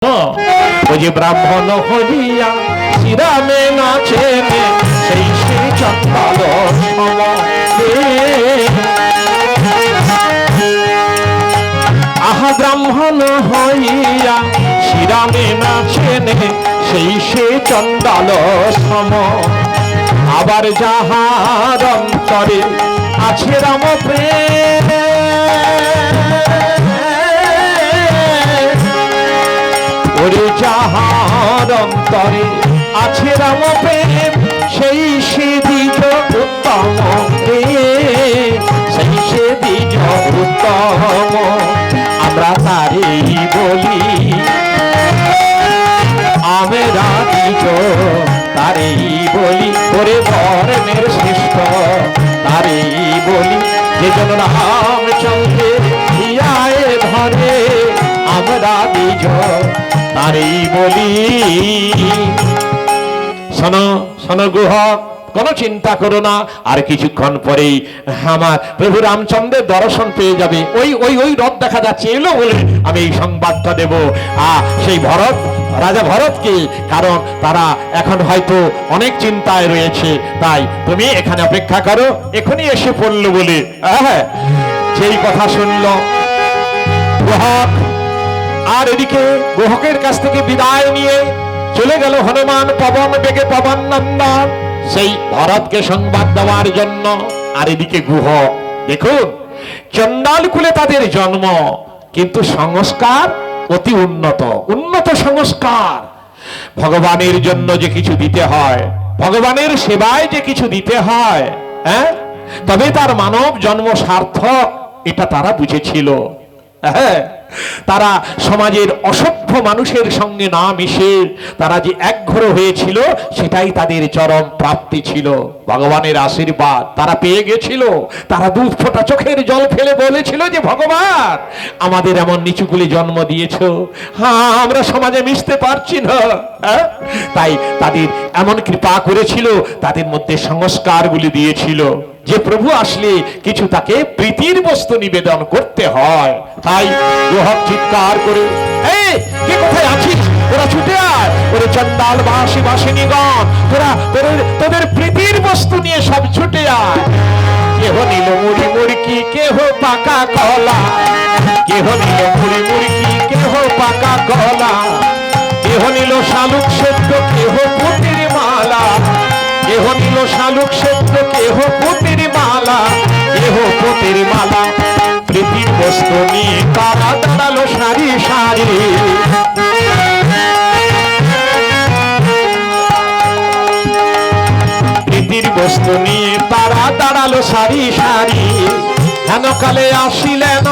ওই যে ব্রাহ্মণ হইয়া শ্রীরামে নাচেন সেই শ্রী চন্দাল আহা ব্রাহ্মণ হইয়া শ্রীরামে নাচেন সেই সে চন্দাল সম আবার যাহার অন্তরে আছে রাম প্রেম ওরে যাহার অন্তরে আছে রাম প্রেম সেই সে দ্বিজ উত্তম সেই সে দ্বিজ উত্তম আমরা তারেই বলি আমরা দ্বিজ তারেই বলি ওরে বর্ণের শ্রেষ্ঠ তারেই বলি যে জন রামচন্দ্রের হিয়ায় ধরে আমরা দ্বিজ তারেই বলি। শোনো শোনো গুহক, কোনো চিন্তা করো না, আর কিছুক্ষণ পরেই আমার প্রভু রামচন্দ্রের দর্শন পেয়ে যাবে। ওই ওই ওই রথ দেখা যাচ্ছে এলো বলে আমি এই সংবাদটা দেব সেই ভরত রাজা ভরতকে, কারণ তারা এখন হয়তো অনেক চিন্তায় রয়েছে, তাই তুমি এখানে অপেক্ষা করো, এখনই এসে পড়লো বলে সেই কথা শুনল গুহক। আর এদিকে গুহকের কাছ থেকে বিদায় নিয়ে চলে গেল হনুমান পবন বেগে পবন নন্দন সেই ভরতকে সংবাদ দেওয়ার জন্য। আর এদিকে গুহক, দেখুন চন্ডাল কুলে তাদের জন্ম, কিন্তু সংস্কার অতি উন্নত উন্নত সংস্কার। ভগবানের জন্য যে কিছু দিতে হয়, ভগবানের সেবায় যে কিছু দিতে হয়, তবে তার মানব জন্ম সার্থক, এটা তারা বুঝেছিল। তারা সমাজের অসভ্য মানুষের সঙ্গে না মিশে তারা যে একঘর হয়েছিল, সেটাই তাদের চরম প্রাপ্তি ছিল। ভগবানের আশীর্বাদ তারা পেয়ে গেছিল। তারা দুধ ফোটা চোখের জল ফেলে বলেছিল যে ভগবান আমাদের এমন নিচুকুলে জন্ম দিয়েছো, আমরা সমাজে মিশতে পারছি না। তাই তাদের এমন কৃপা করেছিল, তাদের মধ্যে সংস্কারগুলি দিয়েছিল যে প্রভু আসলে কিছু তাকে প্রীতির বস্তু নিবেদন করতে হয়। তাই গুহক চিৎকার করে, কে কোথায় আছিস, তোরা ছুটে আয়, ওরে চন্ডাল বাসী বাসিনীগণ, তোরা তোদের প্রীতির বস্তু নিয়ে সব ছুটে আয়। কেহ নিল মুড়ি মুড়কি, কেহ পাকা কলা, কেহ নিল মুড়ি মুড়কি, কেহ পাকা কলা, কেহ নিল শালুক সেদ্ধ, কেহ পুতির মালা, কেহ নিল শালুক সেদ্ধ, কেহ পুতির মালা, কেহ পুতির মালা। প্রীতির বস্তু নিয়ে তারা দাঁড়ালো সারি সারি, প্রীতির বস্তু নিয়ে তারা দাঁড়ালো সারি সারি। হেন কালে আসিলেন